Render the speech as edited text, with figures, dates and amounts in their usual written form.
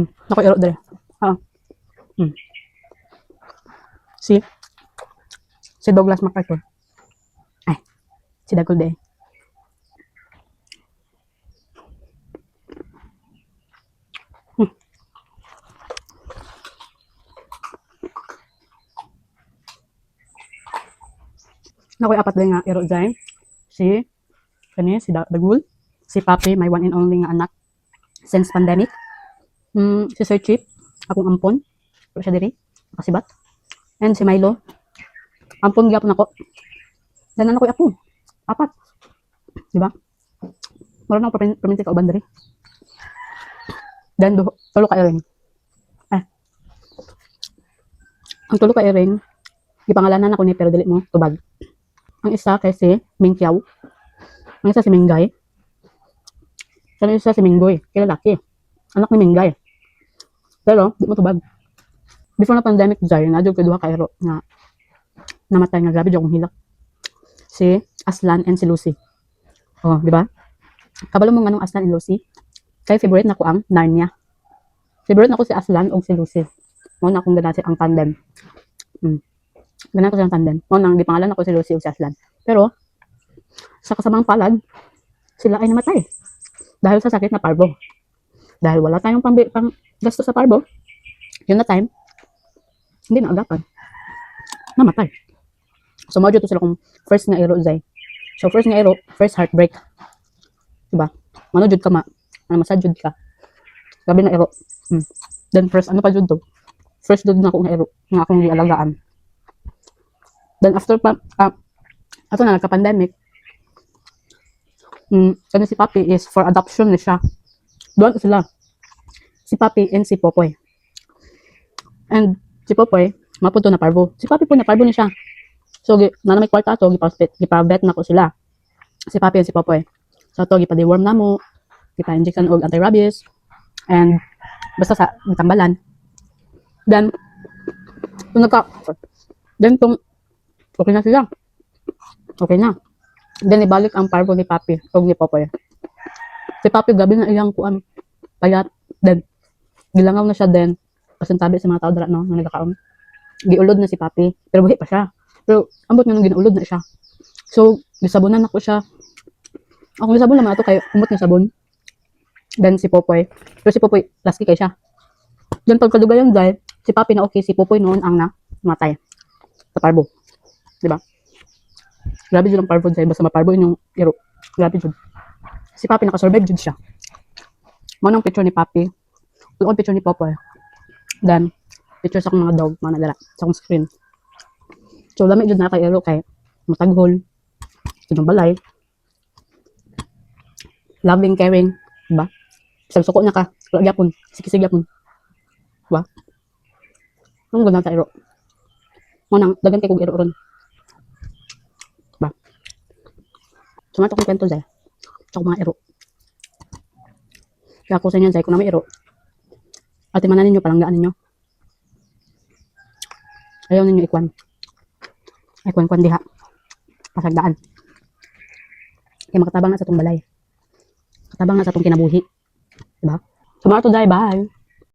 Ako iro dere. Ah. Hmm. Si Douglas MacArthur. Ay, si Dagol de. Nakoy apat din nga iro dyan. Si Dagul. Si Papi, my one and only nga anak since pandemic. Si Sir Chip, akong ampon. Pero siya diri, nakasibat. And si Milo, ampon gyapon ako. Dan na ko'y apo. Apat. Diba? Mara na ako perminti ka uban diri. Dan tulo ka iring. Ang tulo ka iring, ipangalanan ako ni pero dili mo tubag. Ang isa kay si Mingkiaw. Ang isa si Minggay. Ang isa si Minggoy. Kilalaki. Anak ni Minggay. Pero, di mo tubag. Before na pandemic dyan, nadyo ko duha kairo nga namatay nga grabe akong hilak. Si Aslan and si Lucy. Oh, di ba? Kabalo mo nganong Aslan and Lucy. Kay favorite na ko ang Narnia. Favorite na ko si Aslan o si Lucy. Mo na akong ganasi ang tandem. Ganun ko silang tandem. Mo nang di pangalan ako si Lucy o si Aslan. Pero, sa kasamang palad, sila ay namatay. Dahil sa sakit na parvo. Dahil wala tayong pang gasto sa parvo, yun na time, hindi na agapan. Namatay. So, maudio to sila kung first nga iro zay. So, first nga iro, first heartbreak. Diba? Manujud ka masajud ka. Gabi na iro. Then first, ano pa jud to? First jud na ako nga iro, nga akong gialagaan. Then after ato na nagka-pandemic, ano si Papi is for adoption na siya. Doon sila. Si Papi and si Popoy. And si Popoy, mapunto na parvo. Si Papi po na parvo na siya. So, na may kwarta to, gipabet na ko sila. Si Papi and si Popoy. So, to, gipa-deworm na mo, gipa-injection og anti-rabies, and basta sa tambalan. Then, kung okay na sila. Okay na. Then, ibalik ang parvo ni Papi o ni Popoy. Si Papi, gabi na iyang kuan payat. Then, gilangaw na siya din. Kasuntabi sa mga tao dara, no? Nang nagkakaon. Giulod na si Papi. Pero buhi pa siya. Pero, ambot nga nung ginaulod na siya. So, gisabunan ako siya. Ako gisabon naman ito kayo. Umot ng sabon. Then, si Popoy. Pero si Popoy, lasky kay siya. Then, pagkadugayan dahil, si Papi na okay, si Popoy noon ang namatay. Sa parbo. Diba? Grabe dyan ang parvo dahil. Basta maparbo yun yung iro. Grabe dyan. Si Papi nakasurvive dyan siya. Manang picture ni Papi. Doon picture ni Popoy. Then, picture sa akong mga dog, mga nadala, sa akong screen. So, dami dyan na kay iro kay mataghol, sinumbalay, loving, caring, diba? Suko na ka, gyapon, sikisig gyapon. Diba? Ang ganda sa iro. Manang, dagan kay kong iro ron. Diba? Sumato kong kwento dyan. Sa akong mga iro. Kaya ako sa inyo, kung na may iro, at imanan ninyo, palanggaan ninyo. Ayaw ninyo ikwan. Ikwan diha. Pasagdaan. Kaya makatabang na sa itong balay. Katabang na sa itong kinabuhi. Diba? Sumato dahil, bye!